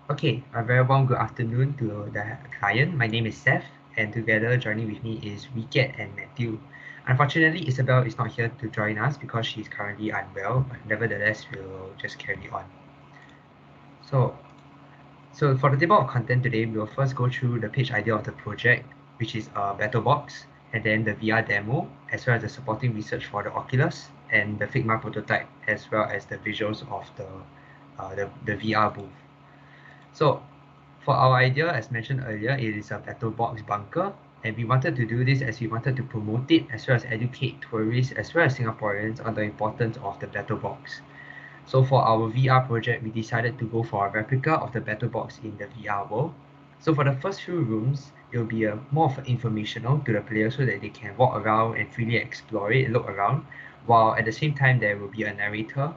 Okay, a very warm good afternoon to the client. My name is Seth, and together joining with me is Wicket and Matthew. Unfortunately, Isabel is not here to join us because she's currently unwell, but nevertheless, we'll just carry on. So, so for the table of content today, we'll first go through the pitch idea of the project, which is a battle box, and then the VR demo, as well as the supporting research for the Oculus and the Figma prototype, as well as the visuals of the VR booth. So for our idea, as mentioned earlier, it is a battle box bunker, and we wanted to do this as we wanted to promote it as well as educate tourists as well as Singaporeans on the importance of the battle box. So for our VR project, we decided to go for a replica of the battle box in the VR world. So for the first few rooms, it will be a more of informational to the players so that they can walk around and freely explore it, look around, while at the same time there will be a narrator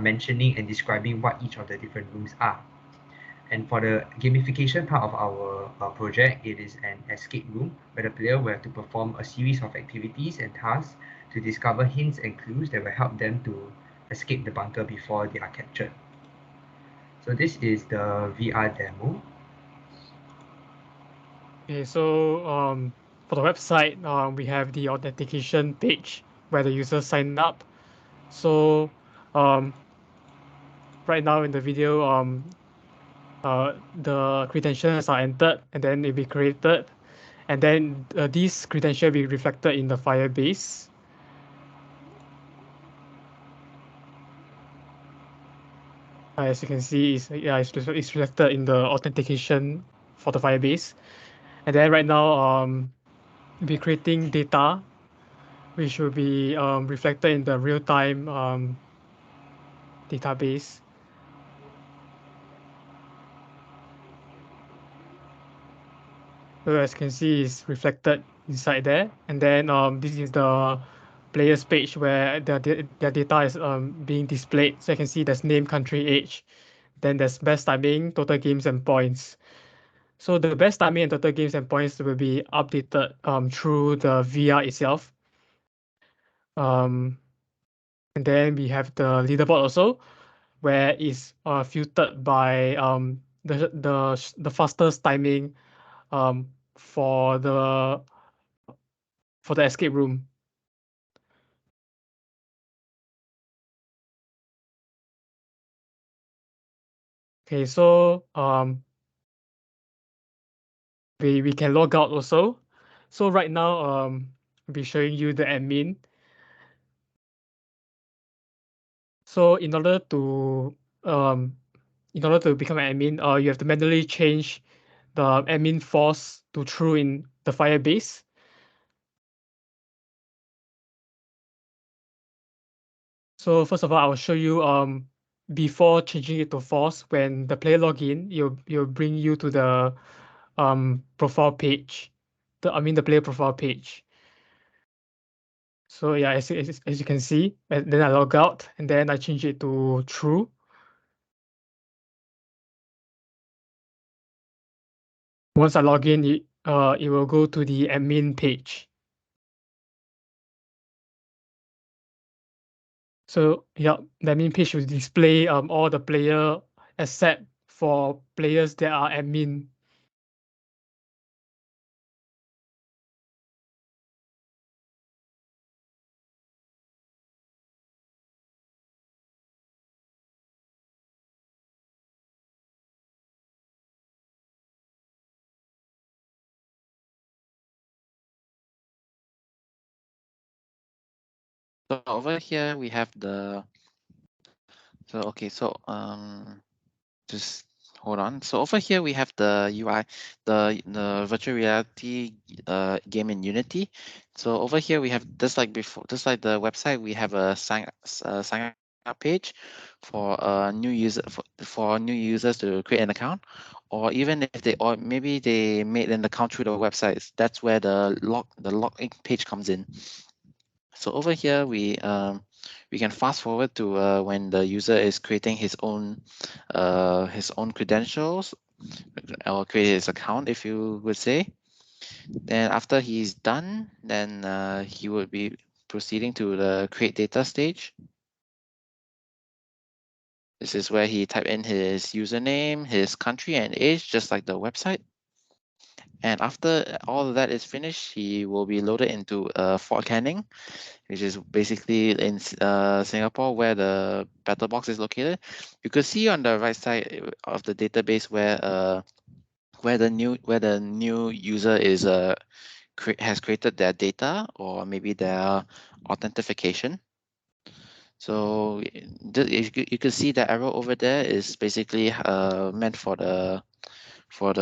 mentioning and describing what each of the different rooms are. And for the gamification part of our project, it is an escape room where the player will have to perform a series of activities and tasks to discover hints and clues that will help them to escape the bunker before they are captured. So this is the VR demo. Okay, so for the website, we have the authentication page where the user sign up. So um, right now in the video, the credentials are entered and then it'll be created, and then these credentials will be reflected in the Firebase. As you can see, it's reflected in the authentication for the Firebase. And then right now, we'll be creating data which will be reflected in the real-time database. So as you can see, it's reflected inside there. And then this is the players page where their data is being displayed. So you can see there's name, country, age. Then there's best timing, total games, and points. So the best timing and total games and points will be updated through the VR itself. Um, and then we have the leaderboard also, where it's filtered by the fastest timing um, for the escape room. Okay, so we can log out also. So right now I'll be showing you the admin. So um in order to become an admin, you have to manually change the admin force to true in the Firebase. So first of all, I will show you before changing it to false. When the player log in, you'll bring you to the profile page. The player profile page. So yeah, as you can see, and then I log out and then I change it to true. Once I log in, it will go to the admin page. So yeah, the admin page will display all the player except for players that are admin. So over here we have just hold on. So over here we have the UI, the virtual reality game in Unity. So over here we have just like before, just like the website, we have a sign up page for for new users to create an account, or even if maybe they made an account through the websites. That's where the login page comes in. So over here we can fast forward to when the user is creating his own credentials or create his account, if you would say. Then after he's done, then he would be proceeding to the create data stage. This is where he typed in his username, his country and age, just like the website. And after all of that is finished, he will be loaded into Fort Canning, which is basically in Singapore where the battle box is located. You could see on the right side of the database where the new user is has created their data or maybe their authentication. So you could see the arrow over there is basically meant for the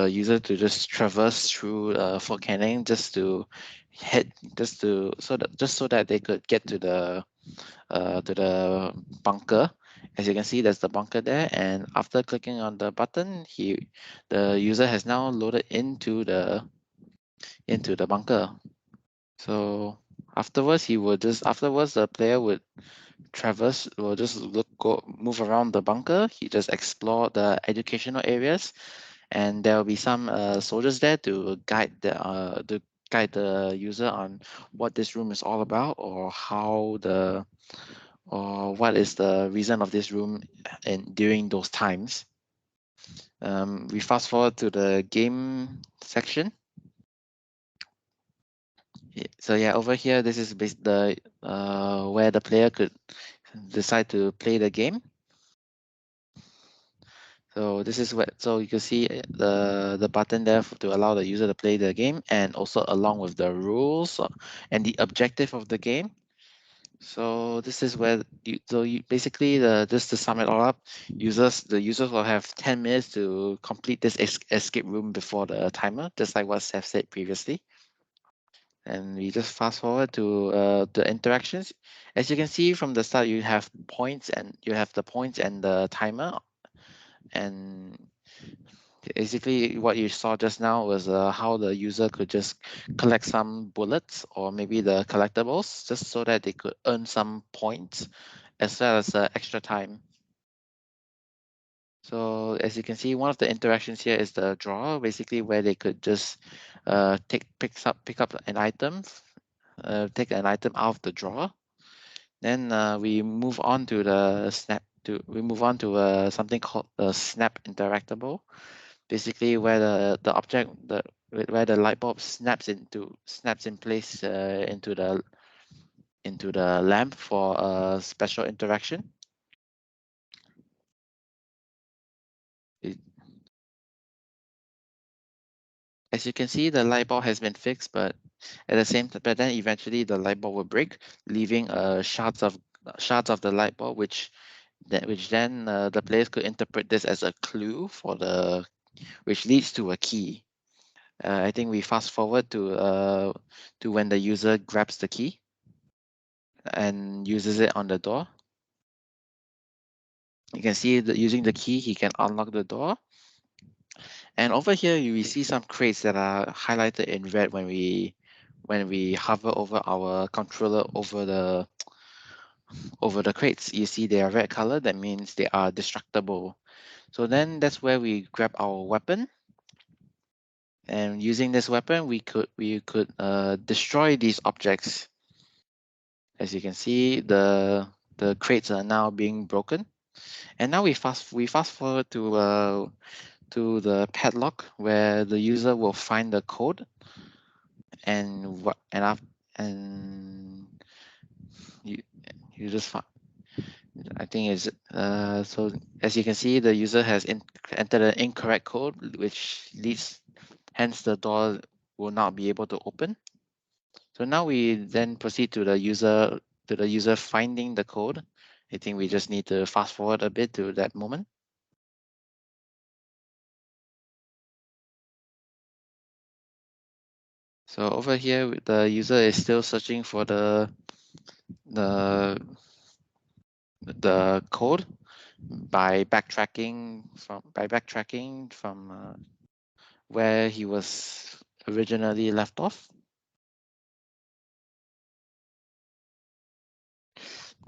user to just traverse through Fort Canning just to head just so that they could get to the bunker. As you can see, there's the bunker there, and after clicking on the button, the user has now loaded into the bunker. So afterwards, the player would just move around the bunker. He just explore the educational areas, and there will be some soldiers there to guide the user on what this room is all about, or what is the reason of this room during those times. We fast forward to the game section. So yeah, over here, this is where the player could decide to play the game. So this is so you can see the button there to allow the user to play the game, and also along with the rules and the objective of the game. So this is where basically just to sum it all up, the users will have 10 minutes to complete this escape room before the timer, just like what Seth said previously. And we just fast forward to the interactions. As you can see from the start, you have the points and the timer. And basically what you saw just now was how the user could just collect some bullets or maybe the collectibles, just so that they could earn some points as well as extra time. So as you can see, one of the interactions here is the draw, basically where they could just pick up an item, take an item out of the drawer. Then we move on to something called the snap interactable, basically where where the light bulb snaps in place into the lamp for a special interaction. As you can see, the light bulb has been fixed, but then eventually the light bulb will break, leaving shards of the light bulb, which then the players could interpret this as a clue which leads to a key. I think we fast forward to when the user grabs the key and uses it on the door. You can see that using the key, he can unlock the door. And over here, we see some crates that are highlighted in red when we hover over our controller over the crates. You see they are red color. That means they are destructible. So then that's where we grab our weapon. And using this weapon, we could destroy these objects. As you can see, the crates are now being broken. And now we fast forward to the padlock, where the user will find the code, and you just find. I think it's so as you can see, the user has entered an incorrect code, which hence the door will not be able to open. So now we then proceed to the user finding the code. I think we just need to fast forward a bit to that moment. So over here, the user is still searching for the code by backtracking from where he was originally left off.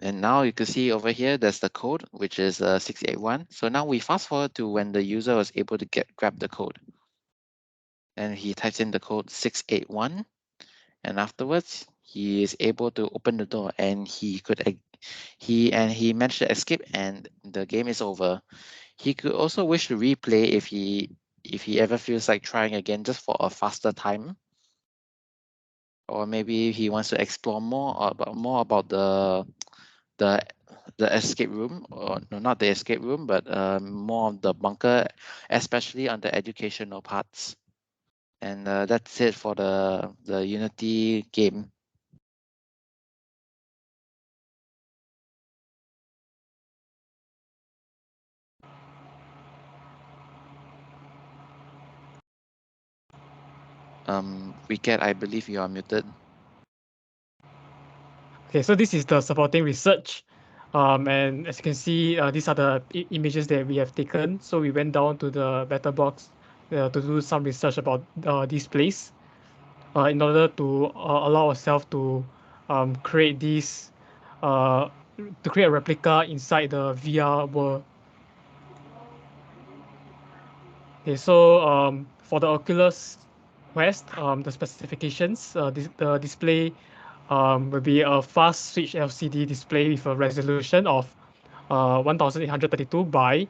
And now you can see over here, there's the code, which is 681. So now we fast forward to when the user was able to grab the code. And he types in the code 681. And afterwards, he is able to open the door, and he could he managed to escape and the game is over. He could also wish to replay if he ever feels like trying again just for a faster time. Or maybe he wants to explore more about the escape room, or no, not the escape room, but more of the bunker, especially on the educational parts. And that's it for the Unity game. Wicket, I believe you are muted. Okay, so this is the supporting research. And as you can see, these are the images that we have taken. So we went down to the Better Box to do some research about this place in order to allow ourselves to create this, to create a replica inside the VR world. Okay, so for the Oculus Quest, the specifications, the display will be a fast switch LCD display with a resolution of 1832 by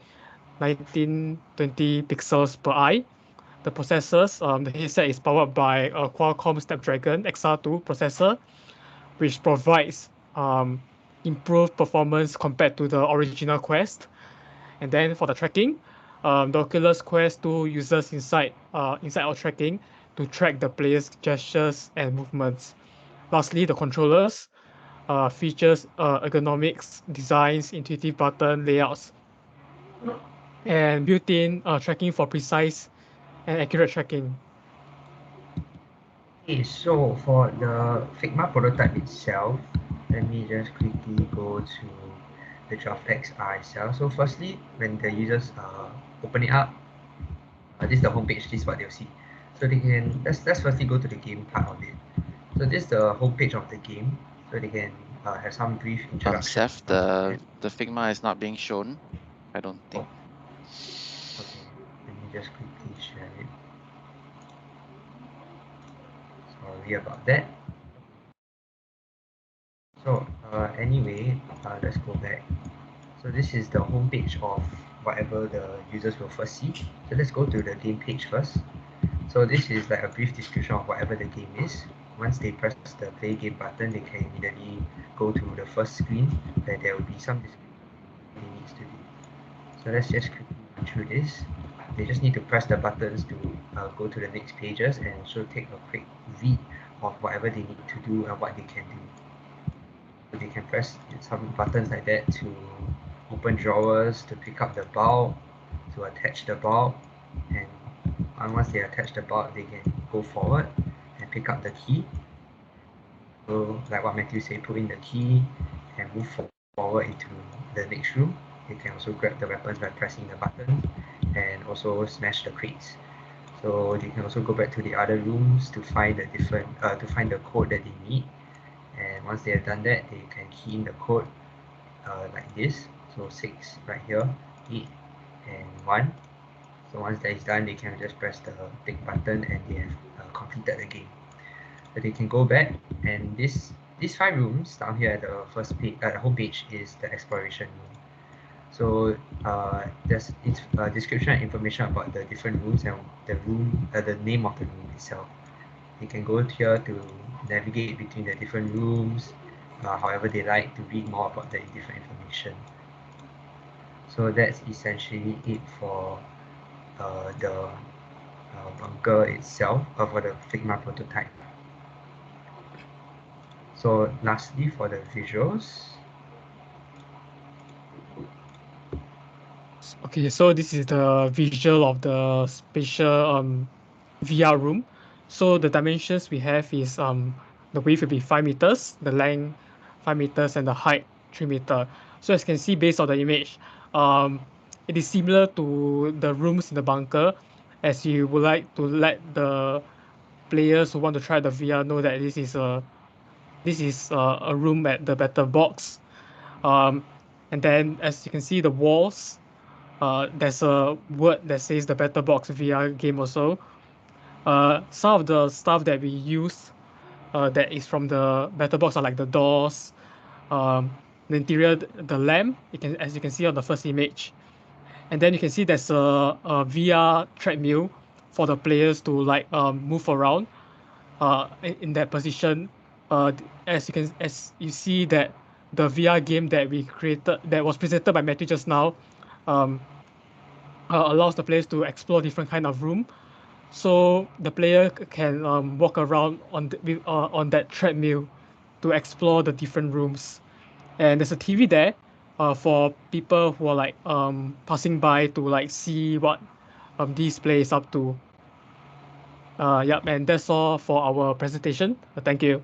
1920 pixels per eye. The processors, the headset is powered by a Qualcomm Snapdragon XR2 processor, which provides improved performance compared to the original Quest. And then for the tracking, the Oculus Quest 2 uses inside-out tracking to track the player's gestures and movements. Lastly, the controllers features ergonomics, designs, intuitive button layouts, and built-in tracking for precise and accurate tracking. Okay, so for the Figma prototype itself, let me just quickly go to the GraphXR itself. So firstly, when the users open it up, this is the homepage, this is what they'll see. So they can, let's firstly go to the game part of it. So this is the homepage of the game. So they can have some brief introduction. Seth, the Figma is not being shown, I don't think. Okay, let me just quickly share it. Sorry about that. So anyway, let's go back. So this is the home page of whatever the users will first see. So let's go to the game page first. So this is like a brief description of whatever the game is. Once they press the play game button, they can immediately go to the first screen where there will be some description they need to do. So let's just quickly run through this. They just need to press the buttons to go to the next pages and also take a quick read of whatever they need to do and what they can do. So they can press some buttons like that to open drawers, to pick up the bulb, to attach the bulb, and once they attach the bulb, they can go forward and pick up the key. So like what Matthew said, put in the key and move forward into the next room. They can also grab the weapons by pressing the button and also smash the crates. So they can also go back to the other rooms to find the to find the code that they need. And once they have done that, they can key in the code like this. So 6 right here, 8 and 1. So once that is done, they can just press the big button and they have completed the game. So they can go back, and these 5 rooms down here at the first page, at the home page, is the exploration room. So there's description and information about the different rooms and the name of the room itself. You can go here to navigate between the different rooms, however they like, to read more about the different information. So that's essentially it for the bunker itself, for the Figma prototype. So lastly, for the visuals. Okay, so this is the visual of the spatial VR room. So the dimensions we have is the width will be 5 meters, the length 5 meters, and the height 3 meter. So as you can see based on the image, it is similar to the rooms in the bunker, as you would like to let the players who want to try the VR know that this is a room at the Better Box. And then as you can see the walls, there's a word that says the Better Box VR game also. Some of the stuff that we use that is from the Better Box are like the doors, um, the interior, the lamp, as you can see on the first image. And then you can see there's a VR treadmill for the players to like move around in that position. As you see that the VR game that we created, that was presented by Matthew just now, allows the players to explore different kind of room. So the player can walk around on that treadmill to explore the different rooms. And there's a TV there for people who are like passing by to like see what this play is up to. Yep, and that's all for our presentation. Thank you.